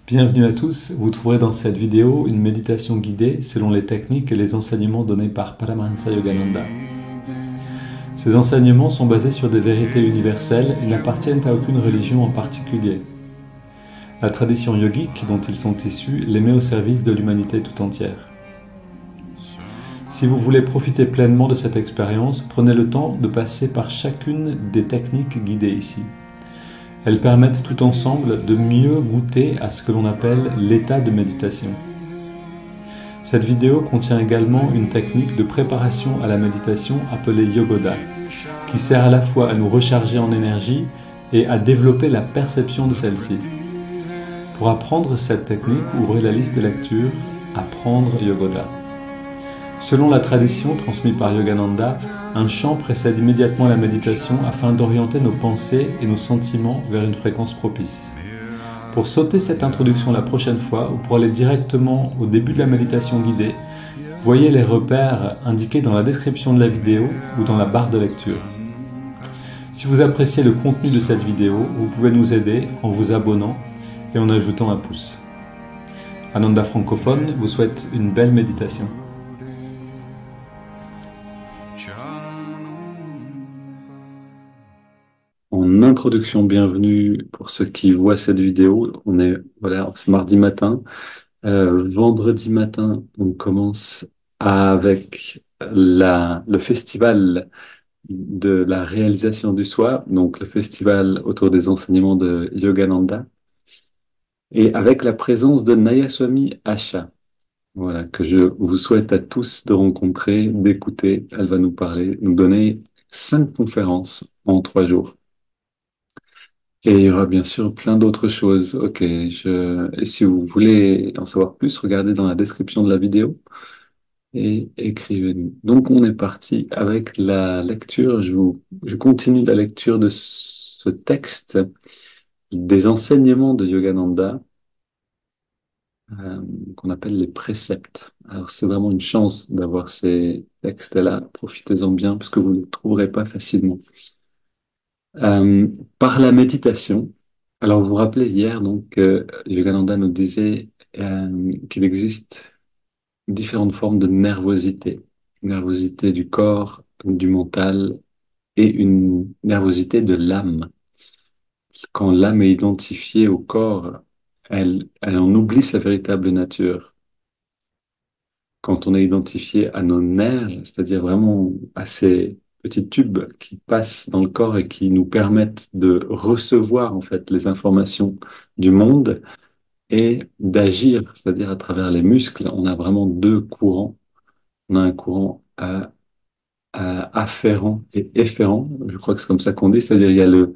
Bienvenue à tous, vous trouverez dans cette vidéo une méditation guidée selon les techniques et les enseignements donnés par Paramahansa Yogananda. Ces enseignements sont basés sur des vérités universelles et n'appartiennent à aucune religion en particulier. La tradition yogique dont ils sont issus les met au service de l'humanité tout entière. Si vous voulez profiter pleinement de cette expérience, prenez le temps de passer par chacune des techniques guidées ici. Elles permettent tout ensemble de mieux goûter à ce que l'on appelle l'état de méditation. Cette vidéo contient également une technique de préparation à la méditation appelée Yogoda, qui sert à la fois à nous recharger en énergie et à développer la perception de celle-ci. Pour apprendre cette technique, ouvrez la liste de lecture Apprendre Yogoda. Selon la tradition transmise par Yogananda, un chant précède immédiatement la méditation afin d'orienter nos pensées et nos sentiments vers une fréquence propice. Pour sauter cette introduction la prochaine fois ou pour aller directement au début de la méditation guidée, voyez les repères indiqués dans la description de la vidéo ou dans la barre de lecture. Si vous appréciez le contenu de cette vidéo, vous pouvez nous aider en vous abonnant et en ajoutant un pouce. Ananda Francophone vous souhaite une belle méditation. En introduction, bienvenue pour ceux qui voient cette vidéo. C'est mardi matin. Vendredi matin, on commence avec le festival de la réalisation du soi, donc le festival autour des enseignements de Yogananda, et avec la présence de Nayaswami Asha, voilà, que je vous souhaite à tous de rencontrer, d'écouter. Elle va nous parler, nous donner 5 conférences en 3 jours. Et il y aura bien sûr plein d'autres choses. Ok, et si vous voulez en savoir plus, regardez dans la description de la vidéo et écrivez-nous. Donc on est parti avec la lecture. Je continue la lecture de ce texte des enseignements de Yogananda euh, qu'on appelle les préceptes. Alors c'est vraiment une chance d'avoir ces textes-là. Profitez-en bien parce que vous ne les trouverez pas facilement. Euh, Par la méditation. Alors, vous vous rappelez hier, donc, Yogananda nous disait qu'il existe différentes formes de nervosité. Nervosité du corps, du mental et une nervosité de l'âme. Quand l'âme est identifiée au corps, elle en oublie sa véritable nature. Quand on est identifié à nos nerfs, c'est-à-dire vraiment à ces petits tubes qui passent dans le corps et qui nous permettent de recevoir en fait les informations du monde et d'agir, c'est-à-dire à travers les muscles, on a vraiment 2 courants. On a un courant afférent et efférent, je crois que c'est comme ça qu'on dit, c'est-à-dire il y a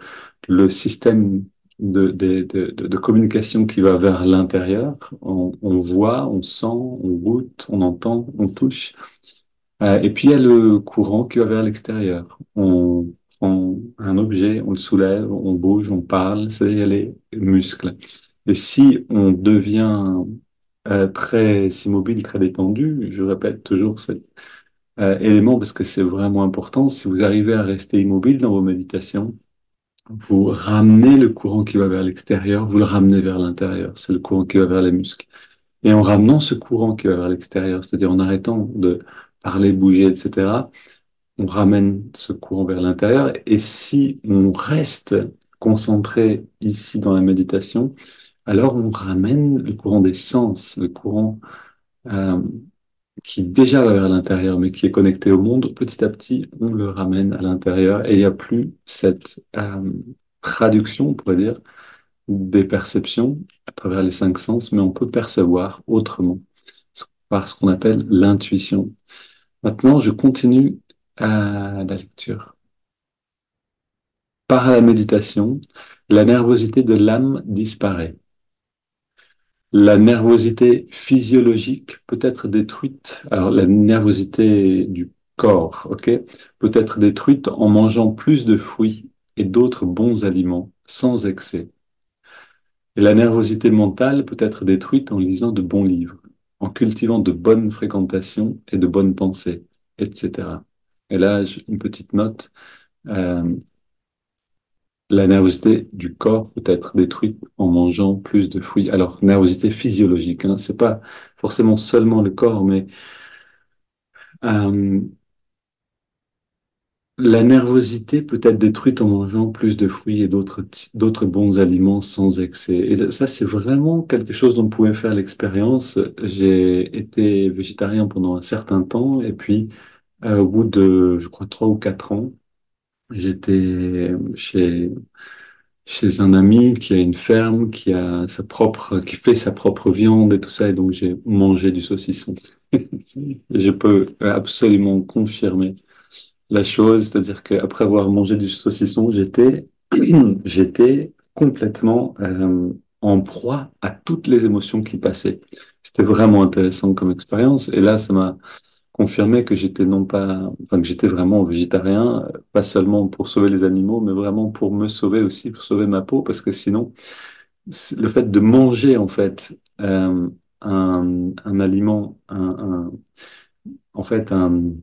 le système de communication qui va vers l'intérieur. On voit, on sent, on goûte, on entend, on touche. Et puis il y a le courant qui va vers l'extérieur. On prend un objet, on le soulève, on bouge, on parle, c'est-à-dire il y a les muscles. Et si on devient très immobile, très détendu, je répète toujours cet élément parce que c'est vraiment important, si vous arrivez à rester immobile dans vos méditations, vous ramenez le courant qui va vers l'extérieur, vous le ramenez vers l'intérieur, c'est le courant qui va vers les muscles. Et en ramenant ce courant qui va vers l'extérieur, c'est-à-dire en arrêtant de parler, bouger, etc., on ramène ce courant vers l'intérieur. Et si on reste concentré ici dans la méditation, alors on ramène le courant des sens, le courant euh, qui déjà va vers l'intérieur, mais qui est connecté au monde. Petit à petit, on le ramène à l'intérieur et il n'y a plus cette traduction, on pourrait dire, des perceptions à travers les 5 sens, mais on peut percevoir autrement par ce qu'on appelle l'intuition. Maintenant, je continue à la lecture. Par la méditation, la nervosité de l'âme disparaît. La nervosité physiologique peut être détruite. Alors, la nervosité du corps, ok, peut être détruite en mangeant plus de fruits et d'autres bons aliments, sans excès. Et la nervosité mentale peut être détruite en lisant de bons livres, en cultivant de bonnes fréquentations et de bonnes pensées, etc. Et là, une petite note. La nervosité du corps peut être détruite en mangeant plus de fruits. Alors, nervosité physiologique, hein, c'est pas forcément seulement le corps, mais euh, la nervosité peut être détruite en mangeant plus de fruits et d'autres bons aliments sans excès. Et ça, c'est vraiment quelque chose dont on pouvait faire l'expérience. J'ai été végétarien pendant un certain temps et puis au bout de, je crois, 3 ou 4 ans, j'étais chez un ami qui a une ferme, qui fait sa propre viande et tout ça, et donc j'ai mangé du saucisson. Je peux absolument confirmer la chose, c'est-à-dire qu'après avoir mangé du saucisson, j'étais complètement en proie à toutes les émotions qui passaient. C'était vraiment intéressant comme expérience, et là, ça m'a confirmé que j'étais non pas, enfin que j'étais vraiment végétarien, pas seulement pour sauver les animaux, mais vraiment pour me sauver aussi, pour sauver ma peau, parce que sinon, le fait de manger en fait un aliment, en fait un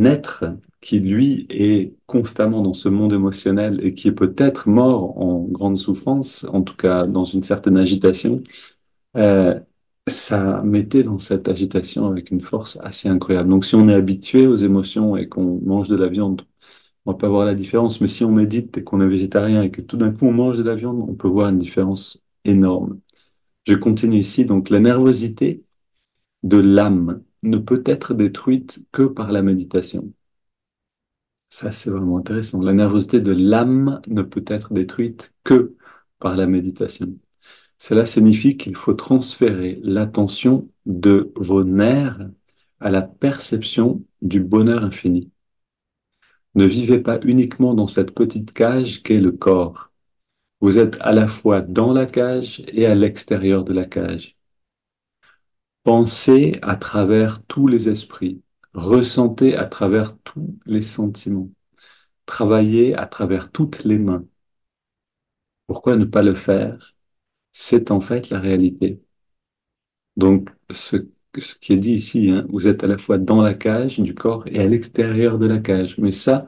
être qui lui est constamment dans ce monde émotionnel et qui est peut-être mort en grande souffrance, en tout cas dans une certaine agitation, euh, ça mettait dans cette agitation avec une force assez incroyable. Donc, si on est habitué aux émotions et qu'on mange de la viande, on va pas voir la différence. Mais si on médite et qu'on est végétarien et que tout d'un coup on mange de la viande, on peut voir une différence énorme. Je continue ici. Donc, la nervosité de l'âme ne peut être détruite que par la méditation. Ça, c'est vraiment intéressant. La nervosité de l'âme ne peut être détruite que par la méditation. Cela signifie qu'il faut transférer l'attention de vos nerfs à la perception du bonheur infini. Ne vivez pas uniquement dans cette petite cage qu'est le corps. Vous êtes à la fois dans la cage et à l'extérieur de la cage. Pensez à travers tous les esprits. Ressentez à travers tous les sentiments. Travaillez à travers toutes les mains. Pourquoi ne pas le faire? C'est en fait la réalité. Donc, ce qui est dit ici, hein, vous êtes à la fois dans la cage du corps et à l'extérieur de la cage. Mais ça,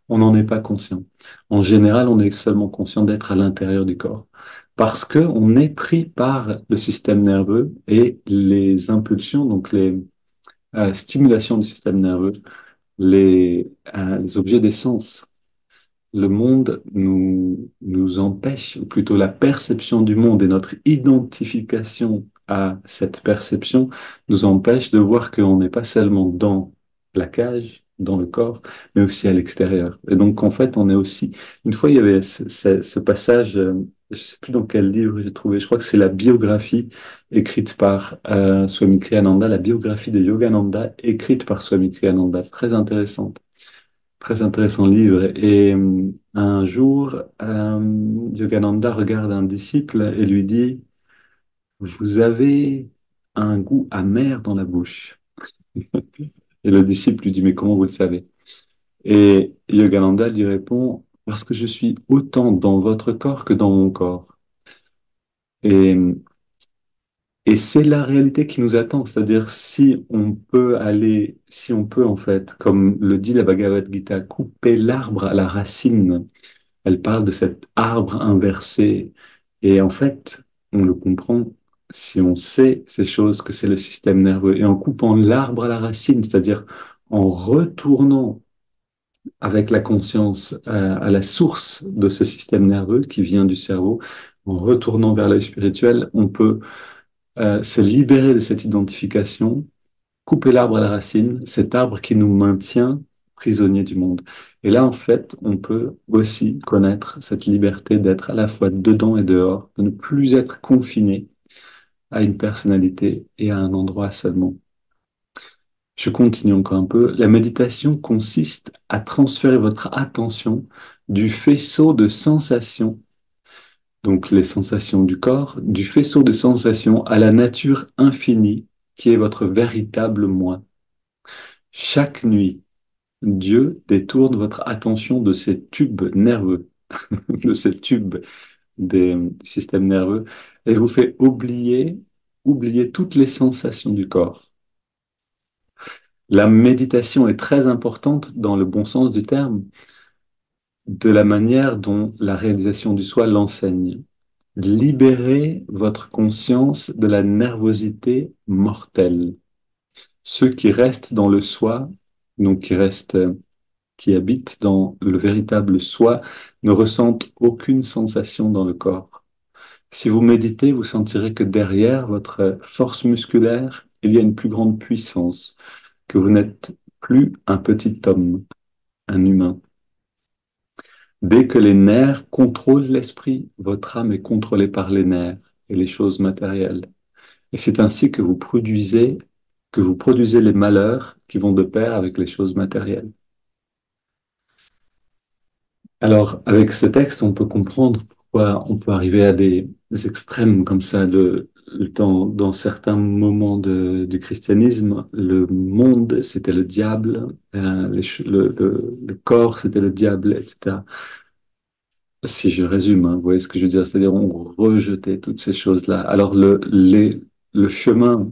on n'en est pas conscient. En général, on est seulement conscient d'être à l'intérieur du corps. Parce que on est pris par le système nerveux et les impulsions, donc les stimulations du système nerveux, les objets des sens. Le monde nous empêche, ou plutôt la perception du monde et notre identification à cette perception nous empêche de voir qu'on n'est pas seulement dans la cage, dans le corps, mais aussi à l'extérieur. Et donc, en fait, on est aussi... Une fois, il y avait ce passage, je ne sais plus dans quel livre j'ai trouvé, je crois que c'est la biographie écrite par Swami Kriyananda, la biographie de Yogananda écrite par Swami Kriyananda, très intéressante. Très intéressant livre. Et un jour, Yogananda regarde un disciple et lui dit, vous avez un goût amer dans la bouche. Et le disciple lui dit, mais comment vous le savez? Et Yogananda lui répond, parce que je suis autant dans votre corps que dans mon corps. Et, et c'est la réalité qui nous attend. C'est-à-dire, si on peut, en fait, comme le dit la Bhagavad Gita, couper l'arbre à la racine. Elle parle de cet arbre inversé. Et en fait, on le comprend si on sait ces choses, que c'est le système nerveux. Et en coupant l'arbre à la racine, c'est-à-dire en retournant avec la conscience à la source de ce système nerveux qui vient du cerveau, en retournant vers l'œil spirituel, on peut se libérer de cette identification, couper l'arbre à la racine, cet arbre qui nous maintient prisonniers du monde. Et là, en fait, on peut aussi connaître cette liberté d'être à la fois dedans et dehors, de ne plus être confiné à une personnalité et à un endroit seulement. Je continue encore un peu. La méditation consiste à transférer votre attention du faisceau de sensations, donc les sensations du corps, du faisceau de sensations à la nature infinie qui est votre véritable moi. Chaque nuit, Dieu détourne votre attention de ces tubes nerveux, de ces tubes du système nerveux, et vous fait oublier toutes les sensations du corps. La méditation est très importante dans le bon sens du terme, de la manière dont la réalisation du soi l'enseigne. Libérez votre conscience de la nervosité mortelle. Ceux qui restent dans le soi, donc qui habitent dans le véritable soi, ne ressentent aucune sensation dans le corps. Si vous méditez, vous sentirez que derrière votre force musculaire, il y a une plus grande puissance, que vous n'êtes plus un petit homme, un humain. Dès que les nerfs contrôlent l'esprit, votre âme est contrôlée par les nerfs et les choses matérielles. Et c'est ainsi que vous produisez les malheurs qui vont de pair avec les choses matérielles. Alors, avec ce texte, on peut comprendre pourquoi on peut arriver à des extrêmes comme ça dans certains moments du christianisme. Le monde, c'était le diable, le corps, c'était le diable, etc. Si je résume, hein, vous voyez ce que je veux dire, c'est-à-dire on rejetait toutes ces choses-là. Alors le chemin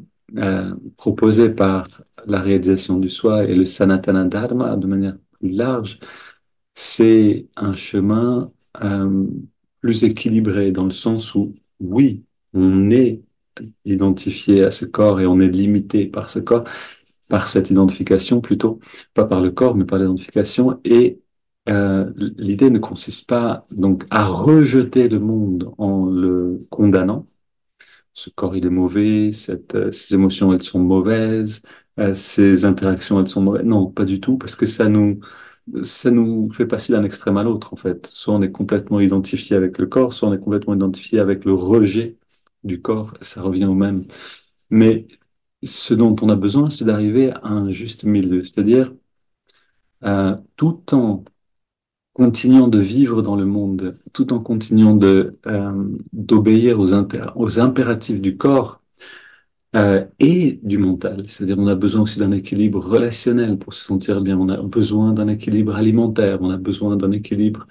proposé par la réalisation du soi et le Sanatana Dharma de manière plus large, c'est un chemin euh, plus équilibré dans le sens où, oui, on est identifié à ce corps et on est limité par ce corps, par cette identification plutôt, pas par le corps, mais par l'identification. Et l'idée ne consiste pas donc à rejeter le monde en le condamnant. Ce corps, il est mauvais, ces émotions, elles sont mauvaises, ces interactions, elles sont mauvaises. Non, pas du tout, parce que ça nous fait passer d'un extrême à l'autre, en fait. Soit on est complètement identifié avec le corps, soit on est complètement identifié avec le rejet du corps. Ça revient au même. Mais ce dont on a besoin, c'est d'arriver à un juste milieu, c'est-à-dire tout en continuant de vivre dans le monde, tout en continuant d'obéir aux impératifs du corps et du mental. C'est-à-dire on a besoin aussi d'un équilibre relationnel pour se sentir bien, on a besoin d'un équilibre alimentaire, on a besoin d'un équilibre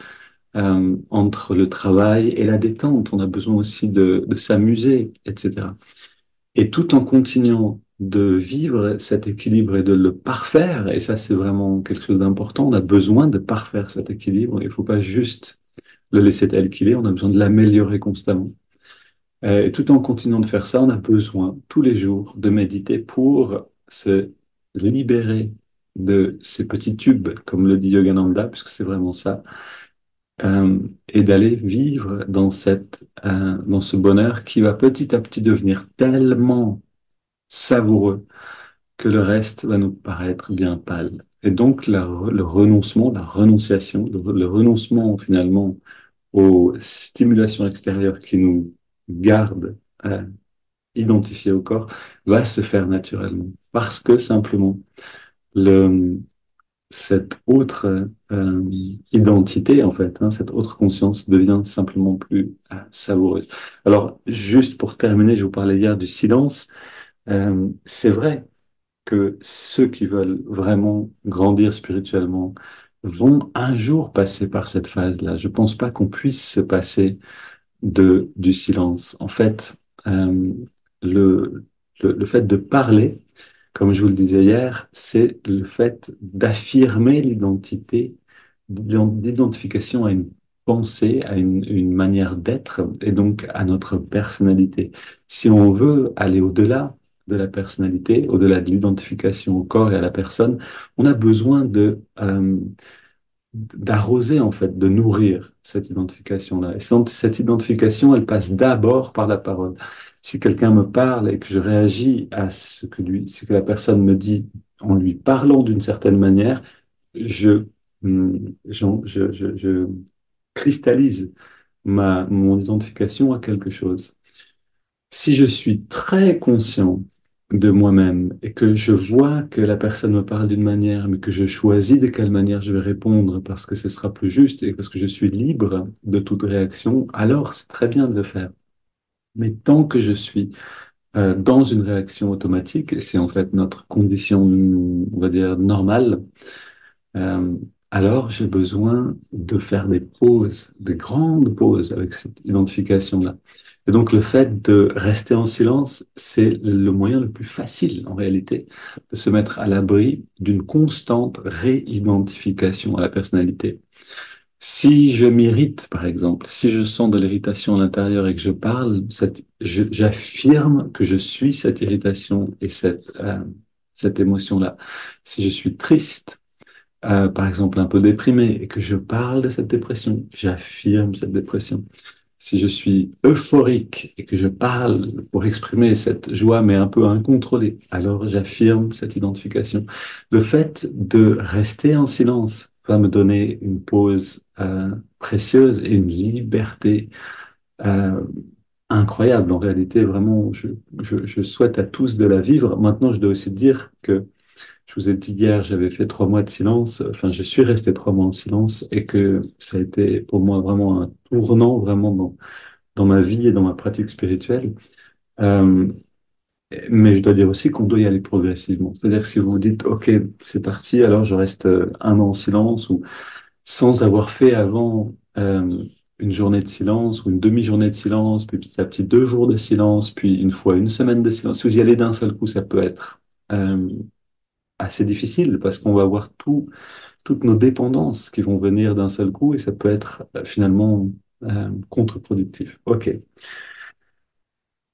entre le travail et la détente, on a besoin aussi de s'amuser, etc. Et tout en continuant de vivre cet équilibre et de le parfaire, et ça c'est vraiment quelque chose d'important, on a besoin de parfaire cet équilibre, il ne faut pas juste le laisser tel qu'il est, on a besoin de l'améliorer constamment. Et tout en continuant de faire ça, on a besoin tous les jours de méditer pour se libérer de ces petits tubes, comme le dit Yogananda, puisque c'est vraiment ça, et d'aller vivre dans ce bonheur qui va petit à petit devenir tellement savoureux que le reste va nous paraître bien pâle. Et donc le renoncement, la renonciation, le renoncement finalement aux stimulations extérieures qui nous gardent identifiés au corps va se faire naturellement. Parce que simplement, le, cette autre identité, en fait, hein, cette autre conscience devient simplement plus savoureuse. Alors, juste pour terminer, je vous parlais hier du silence. C'est vrai que ceux qui veulent vraiment grandir spirituellement vont un jour passer par cette phase-là. Je pense pas qu'on puisse se passer du silence. En fait, le, le fait de parler, comme je vous le disais hier, c'est le fait d'affirmer l'identité, l'identification à une pensée, à une manière d'être et donc à notre personnalité. Si on veut aller au-delà de la personnalité, au-delà de l'identification au corps et à la personne, on a besoin d'arroser, en fait, de nourrir cette identification-là. Et cette identification, elle passe d'abord par la parole. Si quelqu'un me parle et que je réagis à ce que la personne me dit en lui parlant d'une certaine manière, je, je cristallise mon identification à quelque chose. Si je suis très conscient de moi-même et que je vois que la personne me parle d'une manière, mais que je choisis de quelle manière je vais répondre parce que ce sera plus juste et parce que je suis libre de toute réaction, alors c'est très bien de le faire. Mais tant que je suis dans une réaction automatique, et c'est en fait notre condition, on va dire, normale, euh, alors j'ai besoin de faire des pauses, des grandes pauses avec cette identification-là. Et donc le fait de rester en silence, c'est le moyen le plus facile en réalité de se mettre à l'abri d'une constante réidentification à la personnalité. Si je m'irrite, par exemple, si je sens de l'irritation à l'intérieur et que je parle, j'affirme que je suis cette irritation et cette émotion-là. Si je suis triste, par exemple un peu déprimé, et que je parle de cette dépression, j'affirme cette dépression. Si je suis euphorique et que je parle pour exprimer cette joie, mais un peu incontrôlée, alors j'affirme cette identification. Le fait de rester en silence va me donner une pause précieuse et une liberté euh, incroyable. En réalité, vraiment, je souhaite à tous de la vivre. Maintenant, je dois aussi dire que je vous ai dit hier, j'avais fait 3 mois de silence. Enfin, je suis resté 3 mois en silence et que ça a été pour moi vraiment un tournant, vraiment dans ma vie et dans ma pratique spirituelle. Euh, mais je dois dire aussi qu'on doit y aller progressivement. C'est-à-dire que si vous vous dites, OK, c'est parti, alors je reste 1 an en silence ou sans avoir fait avant une journée de silence ou une demi-journée de silence, puis petit à petit 2 jours de silence, puis une fois 1 semaine de silence. Si vous y allez d'un seul coup, ça peut être euh, assez difficile parce qu'on va avoir toutes nos dépendances qui vont venir d'un seul coup et ça peut être finalement contre-productif. OK.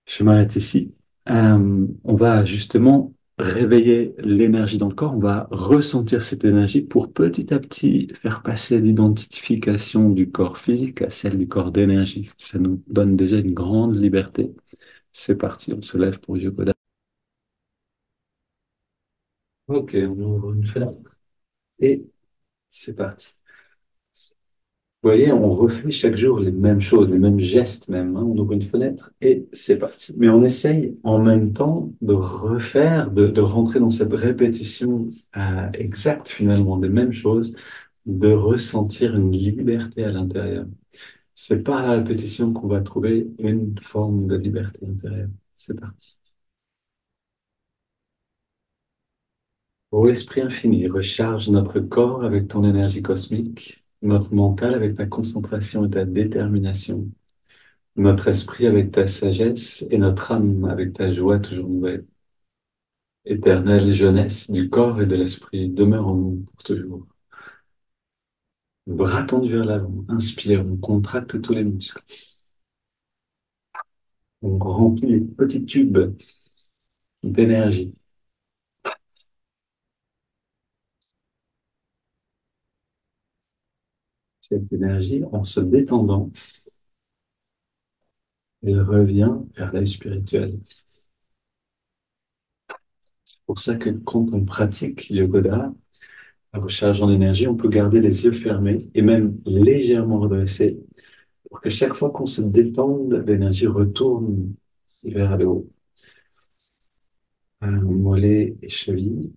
Je m'arrête ici. On va justement réveiller l'énergie dans le corps. On va ressentir cette énergie pour petit à petit faire passer l'identification du corps physique à celle du corps d'énergie. Ça nous donne déjà une grande liberté. C'est parti, on se lève pour Yogoda. Ok, on ouvre une fenêtre et c'est parti. Vous voyez, on refait chaque jour les mêmes choses, les mêmes gestes même, hein. On ouvre une fenêtre et c'est parti. Mais on essaye en même temps de refaire, de rentrer dans cette répétition exacte finalement des mêmes choses, de ressentir une liberté à l'intérieur. C'est par la répétition qu'on va trouver une forme de liberté intérieure. C'est parti. Ô Esprit infini, recharge notre corps avec ton énergie cosmique, notre mental avec ta concentration et ta détermination, notre esprit avec ta sagesse et notre âme avec ta joie toujours nouvelle. Éternelle jeunesse du corps et de l'esprit, demeure en nous pour toujours. Bras tendus vers l'avant, inspire, on contracte tous les muscles. On remplit les petits tubes d'énergie. Cette énergie, en se détendant, elle revient vers l'œil spirituel. C'est pour ça que quand on pratique Yogoda, la recharge en énergie, on peut garder les yeux fermés et même légèrement redressés pour que chaque fois qu'on se détende, l'énergie retourne vers le haut. Mollets et chevilles.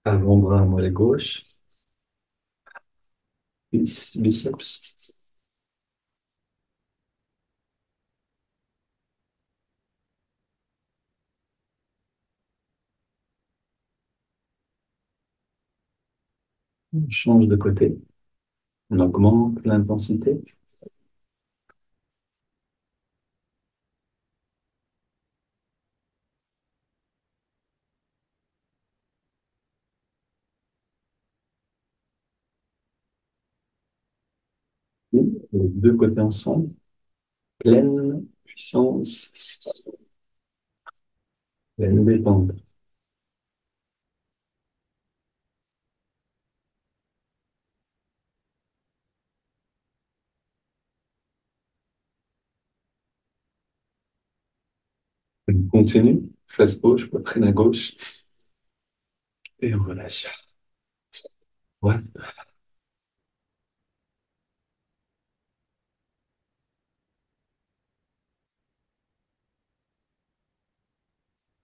Avant-bras, mollet gauche. Biceps. On change de côté. On augmente l'intensité. Les deux côtés ensemble. Pleine puissance, pleine détente. On continue. Face gauche, poitrine à gauche. Et on relâche. Ouais.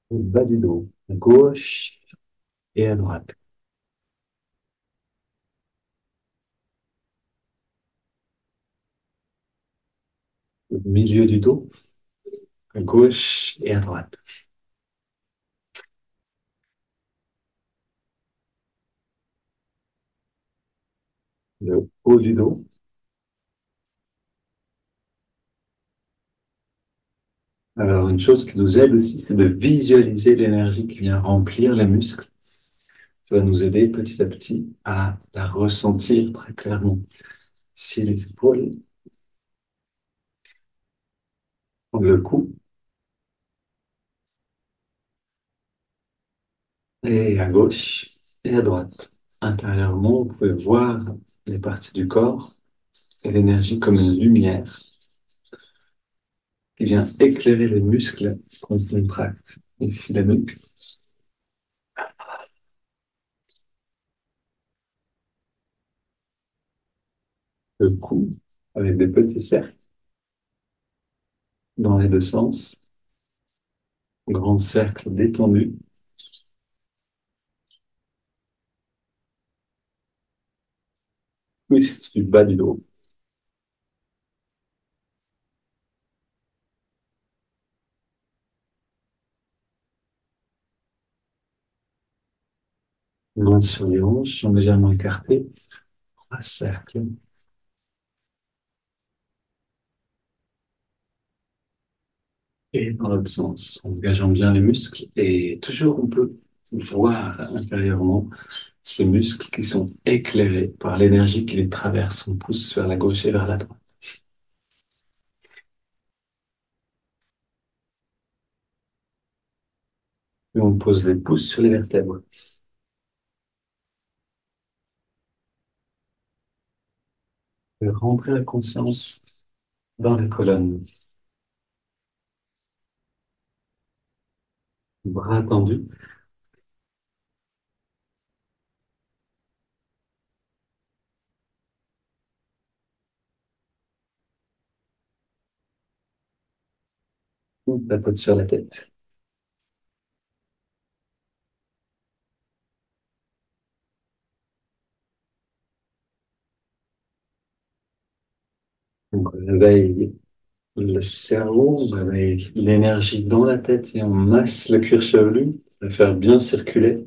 Au bas du dos. À gauche et à droite. Au milieu du dos. À gauche et à droite. le haut du dos. Alors, une chose qui nous aide aussi, c'est de visualiser l'énergie qui vient remplir les muscles. Ça va nous aider petit à petit à la ressentir très clairement. Ici, les épaules, le cou, et à gauche et à droite. Intérieurement, vous pouvez voir les parties du corps et l'énergie comme une lumière qui vient éclairer les muscles qu'on contracte. Ici, la nuque, le cou, avec des petits cercles dans les deux sens, grand cercle détendu, twist du bas du dos, main sur les hanches, sont légèrement écartées, trois cercles, et dans l'autre sens, en engageant bien les muscles, et toujours on peut voir intérieurement ces muscles qui sont éclairés par l'énergie qui les traverse. On pousse vers la gauche et vers la droite. Et on pose les pouces sur les vertèbres. Et rentrer la conscience dans la colonne. Bras tendus. On tapote sur la tête. On réveille le cerveau, on réveille l'énergie dans la tête et on masse le cuir chevelu pour le faire bien circuler.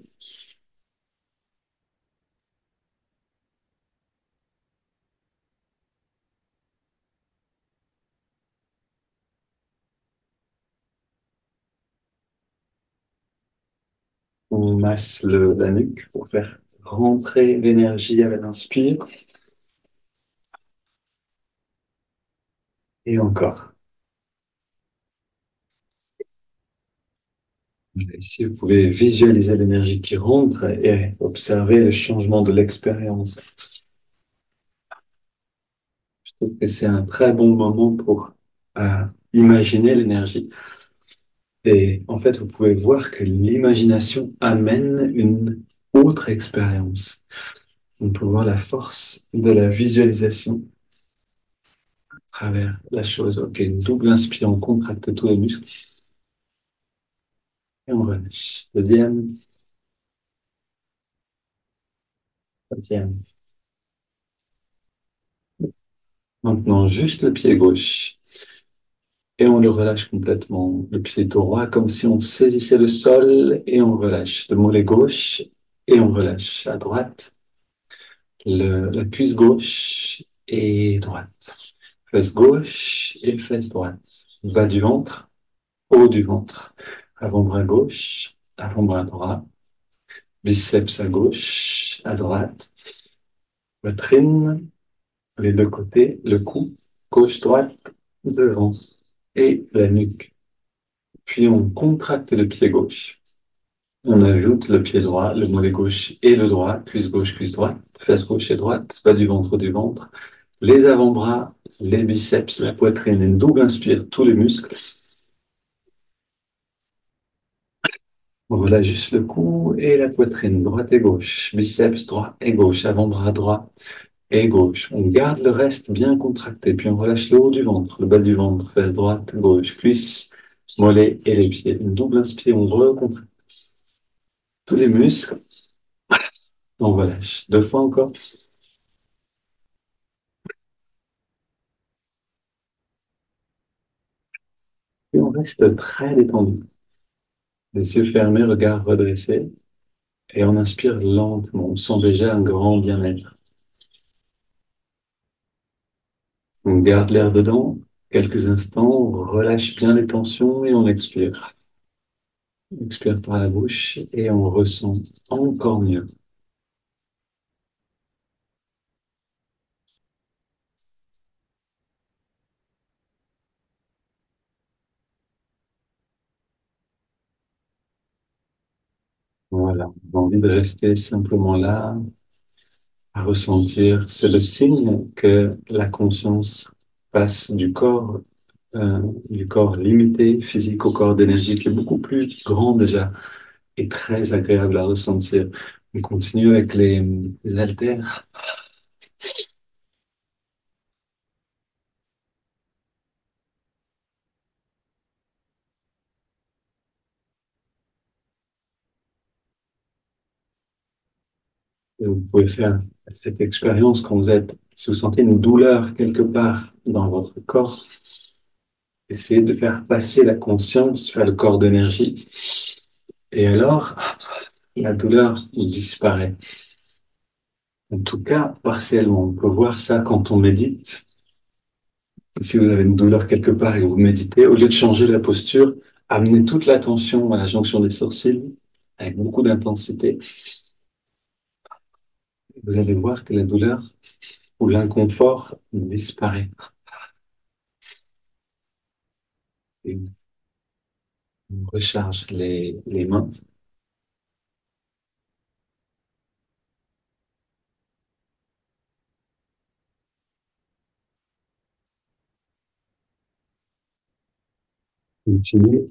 On masse la nuque pour faire rentrer l'énergie avec l'inspire. Et encore. Ici, vous pouvez visualiser l'énergie qui rentre et observer le changement de l'expérience. Je trouve que c'est un très bon moment pour imaginer l'énergie. Et en fait, vous pouvez voir que l'imagination amène une autre expérience. On peut voir la force de la visualisation à travers la chose. Ok, double inspire, on contracte tous les muscles et on relâche. Deuxième, troisième. Maintenant, juste le pied gauche. Et on le relâche complètement. Le pied droit, comme si on saisissait le sol et on relâche. Le mollet gauche et on relâche. À droite, la cuisse gauche et droite. Fesse gauche et fesse droite. Bas du ventre, haut du ventre. Avant-bras gauche, avant-bras droit. Biceps à gauche, à droite. Poitrine, les deux côtés, le cou, gauche-droite, devant. Et la nuque. Puis on contracte le pied gauche. On ajoute le pied droit, le mollet gauche et le droit, cuisse gauche, cuisse droite, fesse gauche et droite, bas du ventre, les avant-bras, les biceps, la poitrine, une double inspire, tous les muscles. On relâche juste le cou et la poitrine, droite et gauche, biceps droit et gauche, avant-bras droit et gauche. On garde le reste bien contracté, puis on relâche le haut du ventre, le bas du ventre, fesse droite, gauche, cuisse, mollet et les pieds. Une double inspire, on recontracte tous les muscles. On relâche. Deux fois encore. Et on reste très détendu. Les yeux fermés, regard redressé. Et on inspire lentement. On sent déjà un grand bien-être. On garde l'air dedans quelques instants, on relâche bien les tensions et on expire. On expire par la bouche et on ressent encore mieux. Voilà, j'ai envie de rester simplement là, à ressentir. C'est le signe que la conscience passe du corps limité, physique, au corps d'énergie, qui est beaucoup plus grand déjà et très agréable à ressentir. On continue avec les haltères. Et vous pouvez faire cette expérience quand vous êtes, si vous sentez une douleur quelque part dans votre corps, essayez de faire passer la conscience vers le corps d'énergie. Et alors, la douleur disparaît. En tout cas, partiellement. On peut voir ça quand on médite. Si vous avez une douleur quelque part et que vous méditez, au lieu de changer la posture, amenez toute l'attention à la jonction des sourcils avec beaucoup d'intensité. Vous allez voir que la douleur ou l'inconfort disparaît. Et on recharge les mains. Continuez.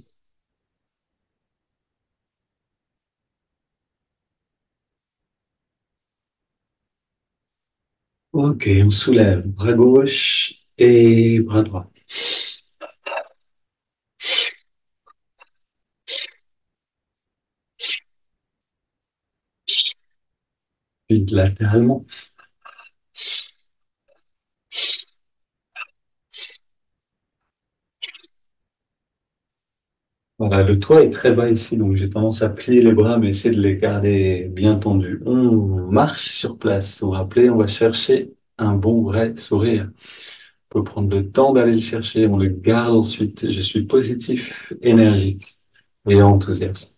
Ok, on soulève bras gauche et bras droit. Puis latéralement. Voilà, le toit est très bas ici, donc j'ai tendance à plier les bras, mais essayer de les garder bien tendus. On marche sur place. Vous vous rappelez, on va chercher un bon vrai sourire. On peut prendre le temps d'aller le chercher, on le garde ensuite. Je suis positif, énergique et enthousiaste.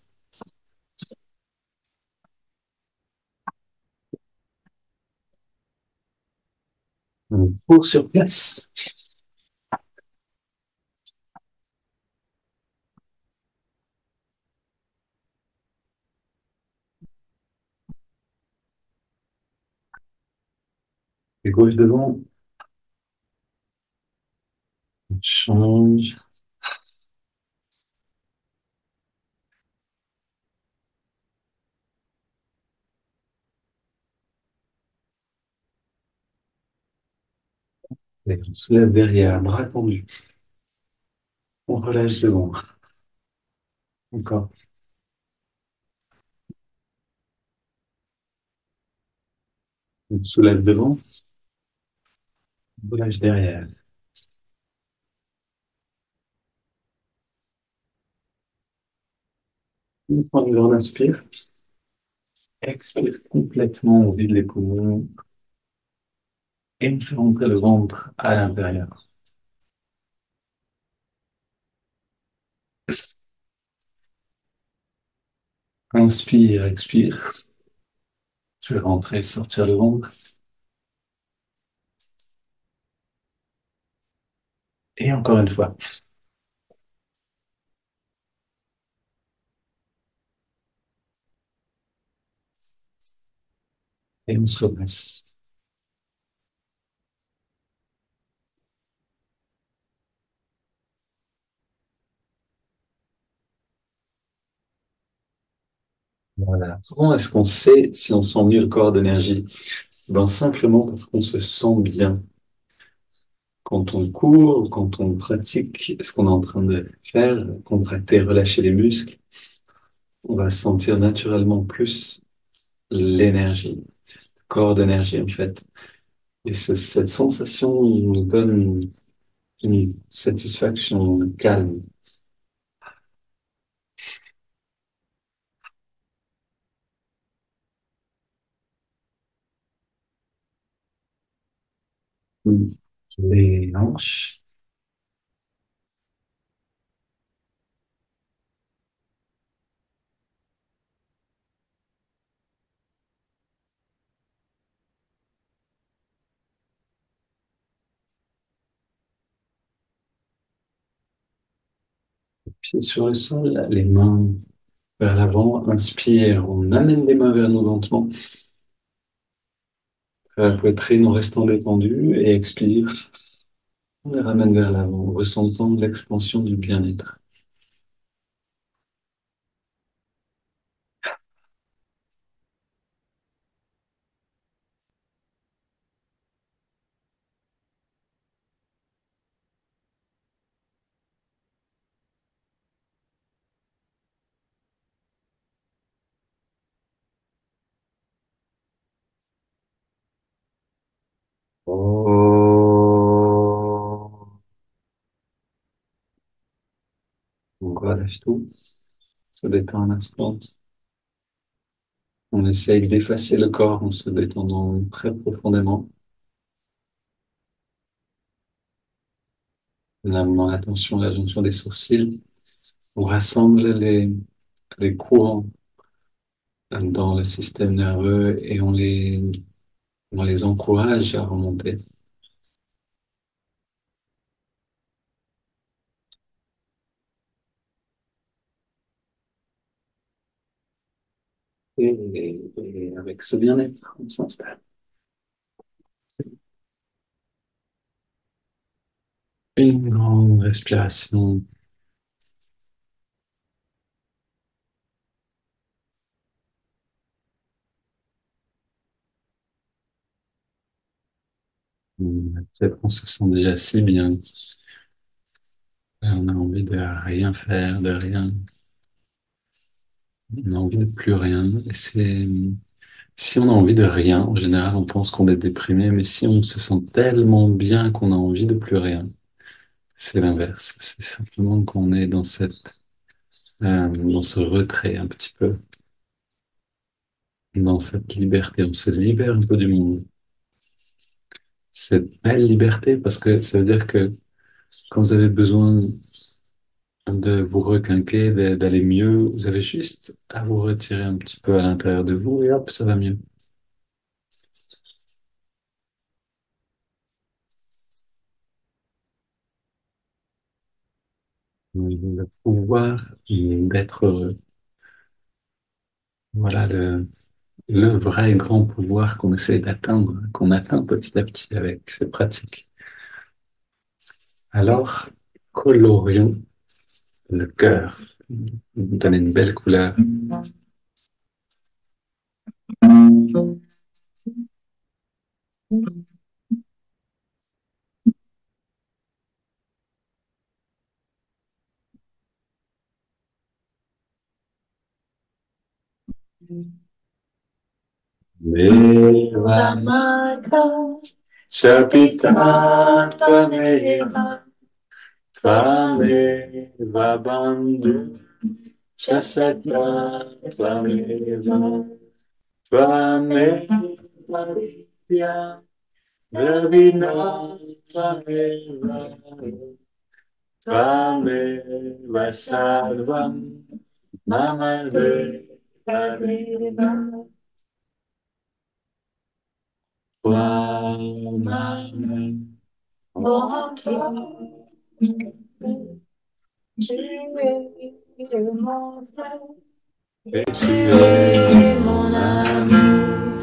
On court sur place. Et gauche devant, on change. Et on soulève derrière, bras tendus. On relâche devant. Encore. On soulève devant, on relâche derrière. On prend une grande inspire. Expire complètement, on vide les poumons et on fait rentrer le ventre à l'intérieur. Inspire, expire. Fais rentrer, sortir le ventre. Et encore une fois. Et on se redresse. Voilà. Comment est-ce qu'on sait si on sent mieux le corps d'énergie? Ben, simplement parce qu'on se sent bien. Quand on court, quand on pratique ce qu'on est en train de faire, contracter, relâcher les muscles, on va sentir naturellement plus l'énergie, le corps d'énergie en fait. Et cette sensation nous donne une satisfaction, un calme. les hanches, pieds sur le sol, les mains vers l'avant. Inspire, on amène les mains vers nous lentement. La poitrine en restant détendue et expire. On les ramène vers l'avant, ressentant l'expansion du bien-être. Oh. On relâche tout, se détend un instant. On essaye d'effacer le corps en se détendant très profondément. En amenant l'attention à la jonction des sourcils. On rassemble les courants dans le système nerveux et on les encourage à remonter. Et avec ce bien-être, on s'installe. Une grande respiration. Peut-être qu'on se sent déjà si bien. Et on a envie de rien faire, de rien. On a envie de plus rien. Et si on a envie de rien, en général, on pense qu'on est déprimé, mais si on se sent tellement bien qu'on a envie de plus rien, c'est l'inverse. C'est simplement qu'on est dans ce retrait un petit peu, dans cette liberté. On se libère un peu du monde. Cette belle liberté parce que ça veut dire que quand vous avez besoin de vous requinquer, d'aller mieux, vous avez juste à vous retirer un petit peu à l'intérieur de vous et hop, ça va mieux. Le pouvoir d'être heureux. Voilà le vrai grand pouvoir qu'on essaie d'atteindre, qu'on atteint petit à petit avec cette pratique. Alors, colorions le cœur, donner une belle couleur. Deva Mata, Shapita Tvameva, Tvameva Bandhu, Shasata Tvameva, Tvameva Vidya, Dravina Tvameva, Tvameva Sarvam, Mama Deva Deva. Toi-même, en toi, tu es mon frère et tu es mon amour.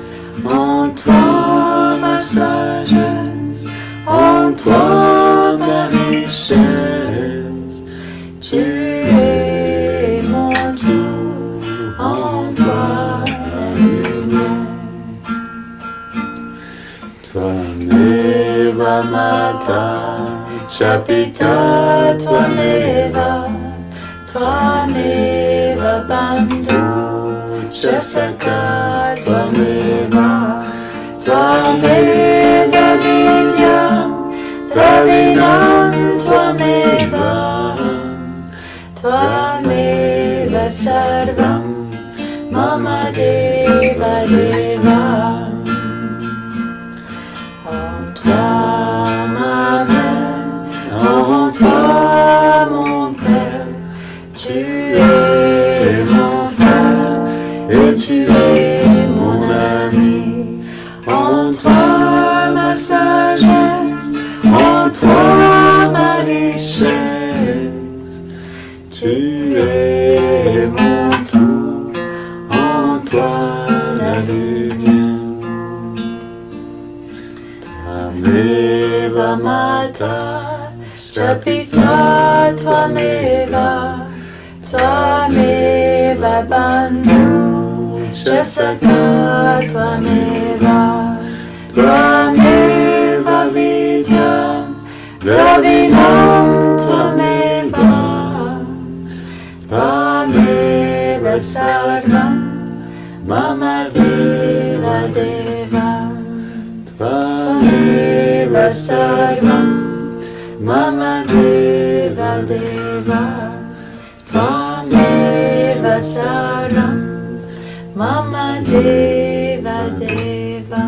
En toi, ma sagesse, en toi, ma richesse, tu es mon tout, en toi, la lumière. Tvameva Mata, Chapita Tvameva, Tvameva Bandhu, Chasaka Tvameva, Tvameva Vidya, Dravinam Tvameva, Tvameva Sarvam, Mama Deva Deva. es mon frère et tu es mon ami. En toi ma sagesse, en toi ma richesse. Tu es mon tout, en toi la lumière. Tvameva Mata, Shapita Tvameva, Tvameva Bandhu, Shasaka Tvameva, Tvameva Vidyam, Dravinam Tvameva, Tvameva Sarvam, Mama Deva Deva. Tvameva sarvam, Mama Deva Deva. Tvameva sarvam, Mama Deva Deva.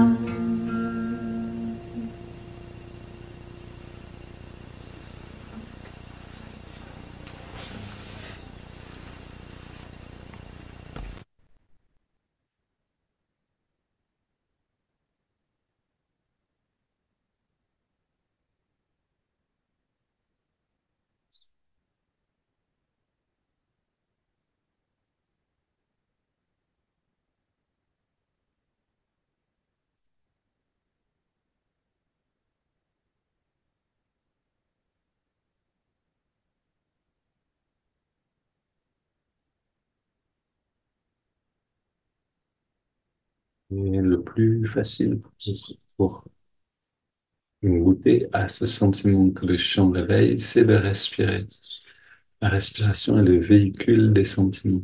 Et le plus facile pour goûter à ce sentiment que le chant réveille, c'est de respirer. La respiration est le véhicule des sentiments.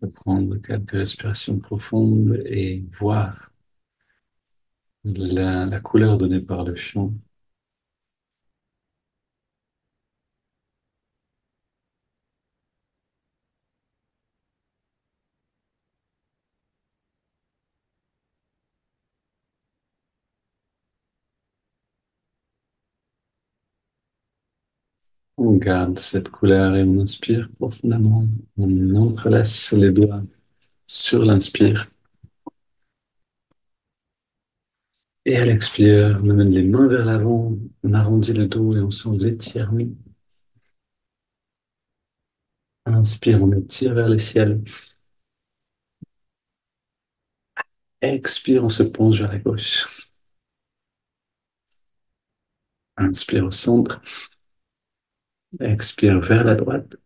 De prendre quelques respirations profondes et voir la couleur donnée par le chant. On garde cette couleur et on inspire profondément. On entrelace les doigts sur l'inspire. Et à l'expire, on amène les mains vers l'avant, on arrondit le dos et on sent l'étirement. Inspire, on étire vers le ciel. Expire, on se penche vers la gauche. Inspire au centre. Expire vers la droite.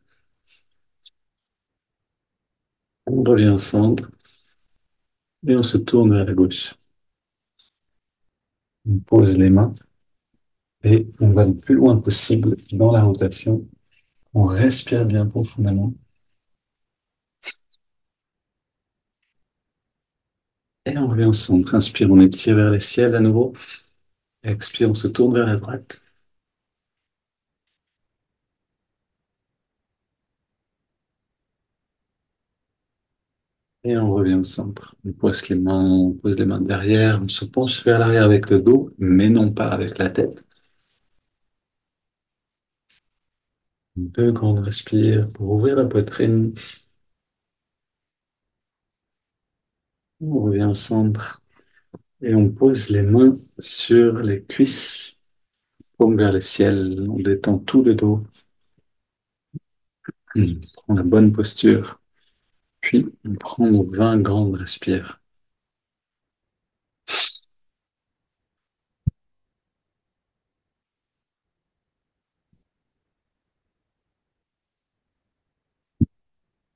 On revient au centre et on se tourne vers la gauche. On pose les mains et on va le plus loin possible dans la rotation. On respire bien profondément et on revient au centre. Inspire, on étire vers le ciel à nouveau. Expire, on se tourne vers la droite. Et on revient au centre. On pose les mains derrière, on se penche vers l'arrière avec le dos, mais non pas avec la tête. Deux grandes respires pour ouvrir la poitrine. On revient au centre et on pose les mains sur les cuisses, paume vers le ciel. On détend tout le dos. On prend la bonne posture. Puis on prend nos 20 grandes respires.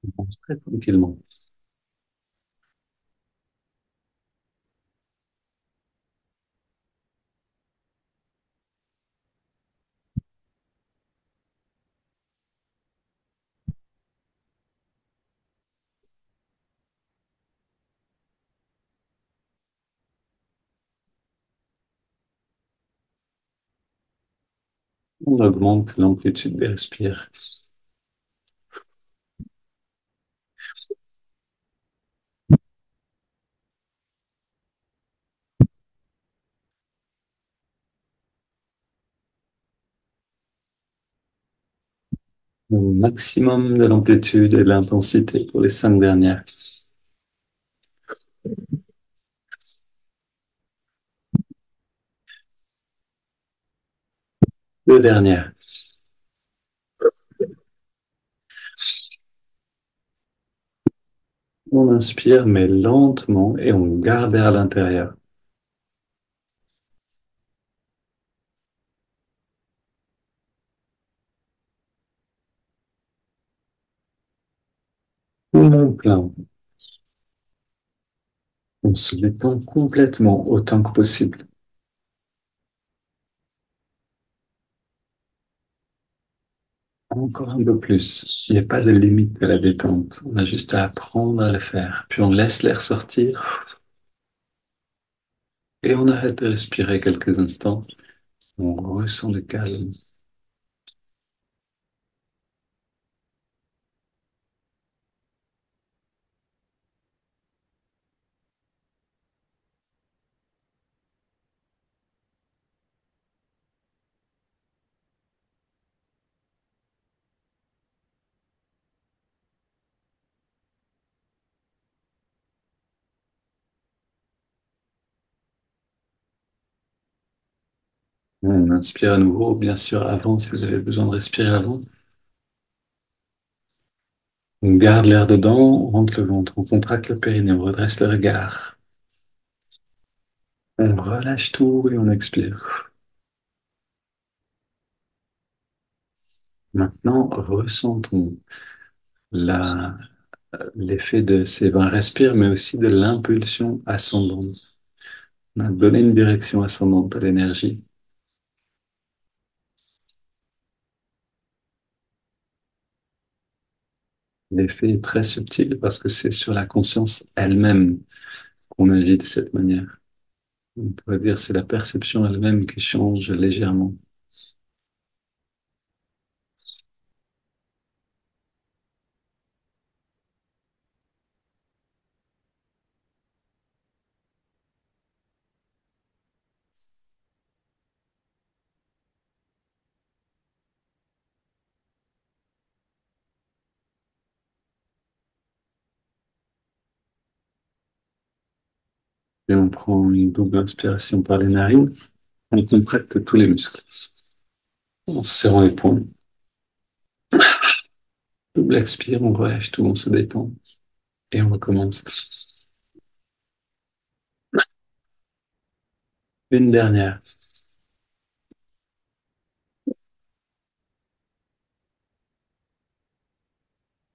On avance très tranquillement. On augmente l'amplitude des respires. au maximum de l'amplitude et de l'intensité pour les 5 dernières. 2 dernières. On inspire, mais lentement, et on garde l'air à l'intérieur. Poumon plein. On se détend complètement autant que possible. Encore un peu plus. Il n'y a pas de limite à la détente. On a juste à apprendre à le faire. Puis on laisse l'air sortir et on arrête de respirer quelques instants. On ressent le calme. On inspire à nouveau, bien sûr, avant, si vous avez besoin de respirer avant. On garde l'air dedans, on rentre le ventre, on contracte le périnée, on redresse le regard. On relâche tout et on expire. Maintenant, ressentons la, l'effet de ces 20 respires, mais aussi de l'impulsion ascendante. On a donné une direction ascendante à l'énergie. L'effet est très subtil parce que c'est sur la conscience elle-même qu'on agit de cette manière. On pourrait dire que c'est la perception elle-même qui change légèrement. Et on prend une double inspiration par les narines. On contracte tous les muscles en serrant les poings. Double expire, on relâche tout, on se détend et on recommence. Une dernière.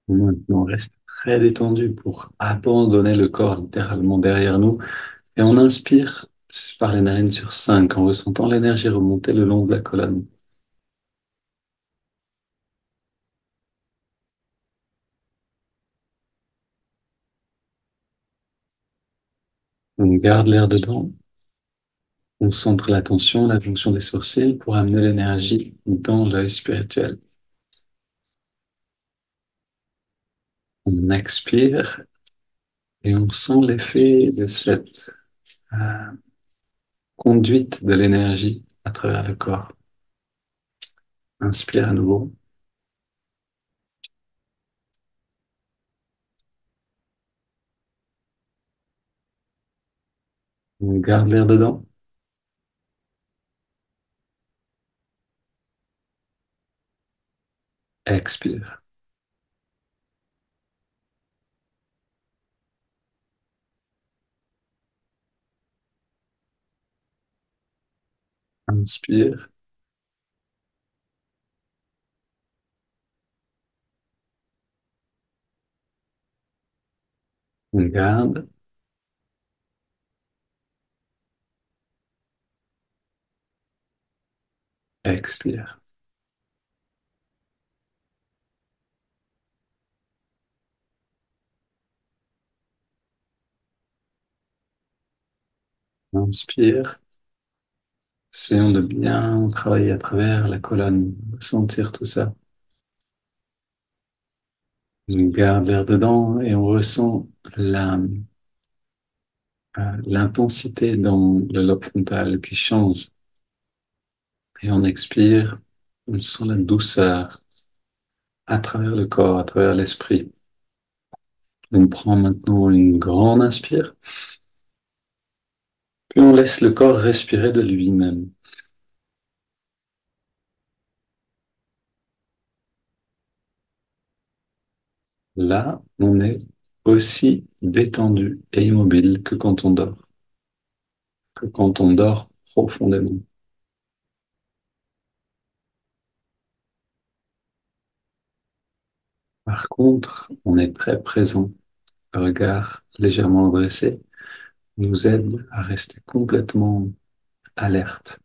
Maintenant, on reste très détendu pour abandonner le corps littéralement derrière nous. Et on inspire par les narines sur 5 en ressentant l'énergie remonter le long de la colonne. On garde l'air dedans. On centre l'attention, la fonction des sourcils pour amener l'énergie dans l'œil spirituel. On expire et on sent l'effet de cette euh, conduite de l'énergie à travers le corps. Inspire à nouveau. On garde l'air dedans. Expire. Inspire. On garde. Expire. Inspire. Essayons de bien travailler à travers la colonne, sentir tout ça. On garde l'air dedans et on ressent l'intensité dans le lobe frontal qui change. Et on expire, on sent la douceur à travers le corps, à travers l'esprit. On prend maintenant une grande inspire, puis on laisse le corps respirer de lui-même. Là, on est aussi détendu et immobile que quand on dort profondément. Par contre, on est très présent. Le regard légèrement dressé nous aide à rester complètement alerte.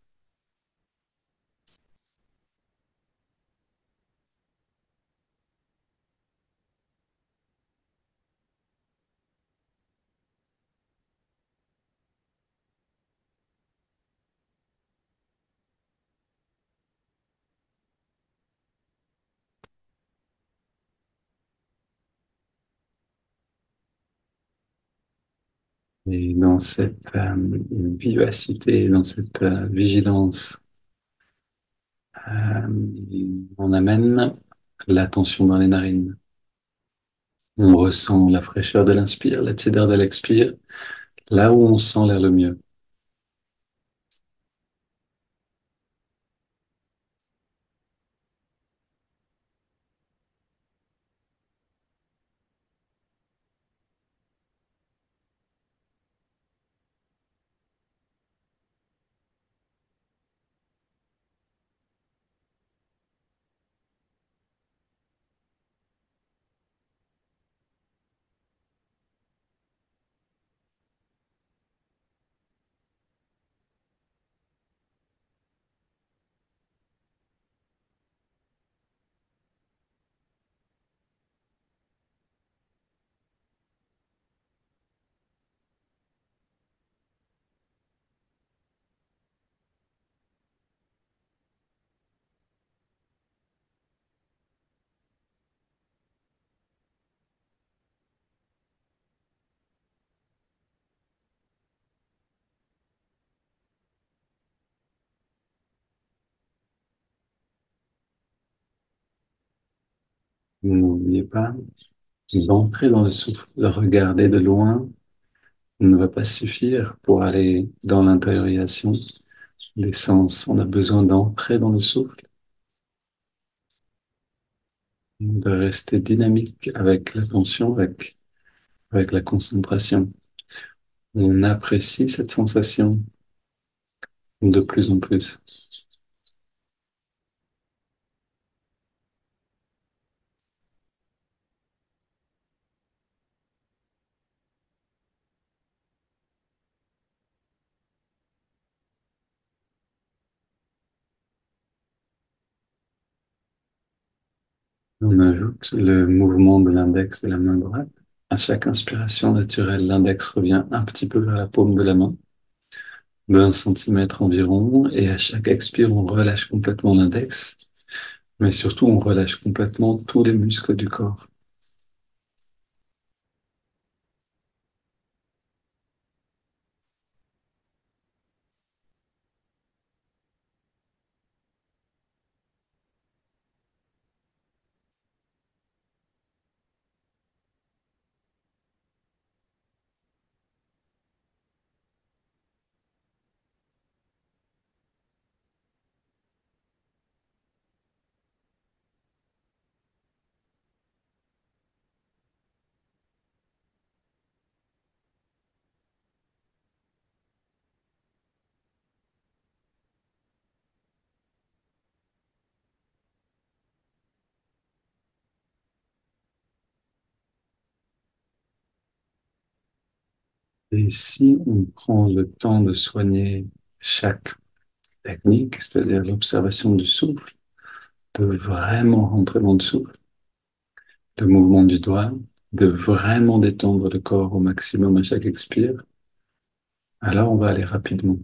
Et dans cette vivacité, dans cette vigilance, on amène l'attention dans les narines. On ressent la fraîcheur de l'inspire, la tiédeur de l'expire, là où on sent l'air le mieux. N'oubliez pas d'entrer dans le souffle. Le regarder de loin ne va pas suffire pour aller dans l'intériorisation des sens. On a besoin d'entrer dans le souffle, de rester dynamique avec l'attention, avec la concentration. On apprécie cette sensation de plus en plus. On ajoute le mouvement de l'index de la main droite. À chaque inspiration naturelle, l'index revient un petit peu vers la paume de la main, d'1 centimètre environ, et à chaque expire, on relâche complètement l'index, mais surtout, on relâche complètement tous les muscles du corps. Et si on prend le temps de soigner chaque technique, c'est-à-dire l'observation du souffle, de vraiment rentrer dans le souffle, le mouvement du doigt, de vraiment détendre le corps au maximum à chaque expire, alors on va aller rapidement.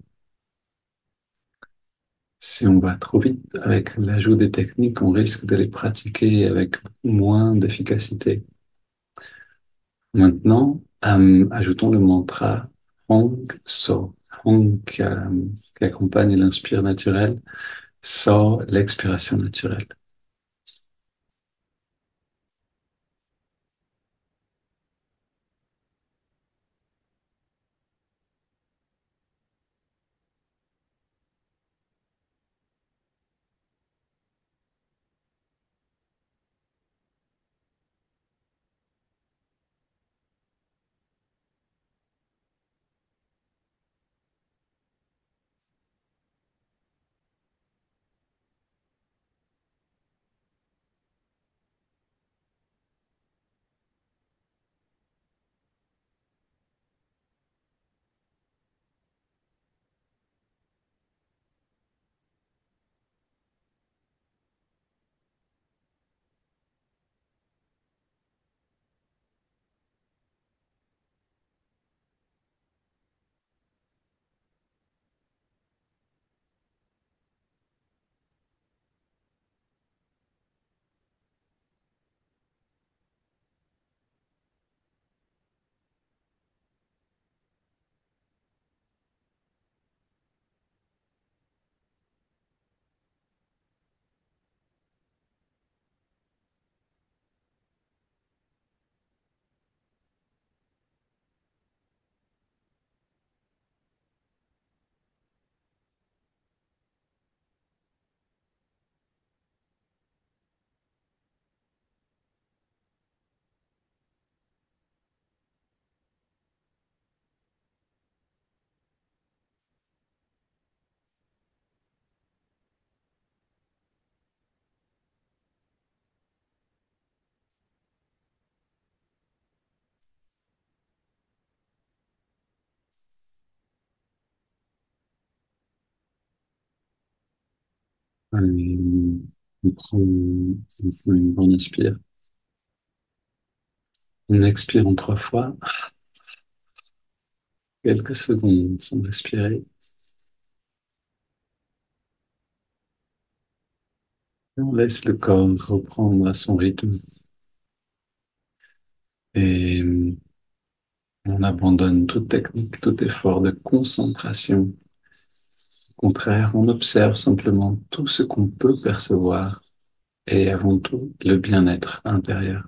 Si on va trop vite avec l'ajout des techniques, on risque de les pratiquer avec moins d'efficacité. Maintenant, ajoutons le mantra Hong So. Hong qui accompagne l'inspire naturelle, So l'expiration naturelle. Allez, on prend une bonne inspire. On expire en 3 fois, quelques secondes sans respirer. Et on laisse le corps reprendre à son rythme et on abandonne toute technique, tout effort de concentration. Au contraire, on observe simplement tout ce qu'on peut percevoir et avant tout le bien-être intérieur.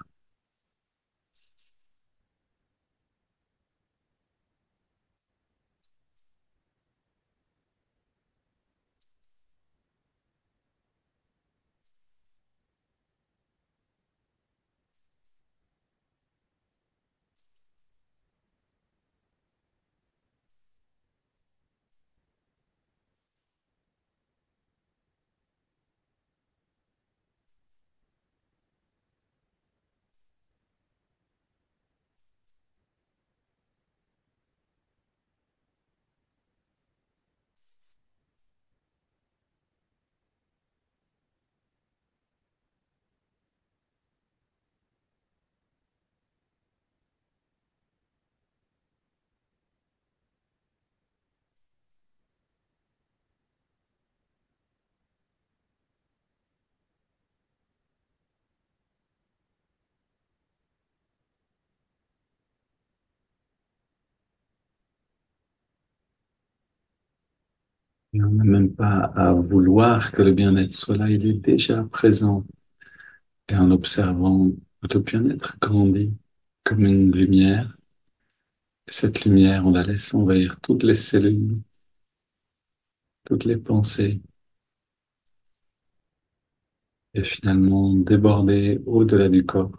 Et on n'a même pas à vouloir que le bien-être soit là, il est déjà présent. Et en observant, le bien-être grandit comme une lumière. Et cette lumière, on la laisse envahir toutes les cellules, toutes les pensées, et finalement déborder au-delà du corps.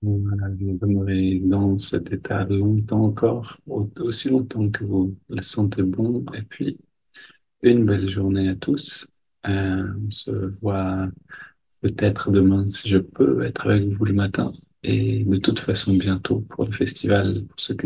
Voilà, vous demeurez dans cet état longtemps encore, aussi longtemps que vous le sentez bon. Et puis, une belle journée à tous. On se voit peut-être demain si je peux être avec vous le matin. Et de toute façon, bientôt pour le festival, pour ceux qui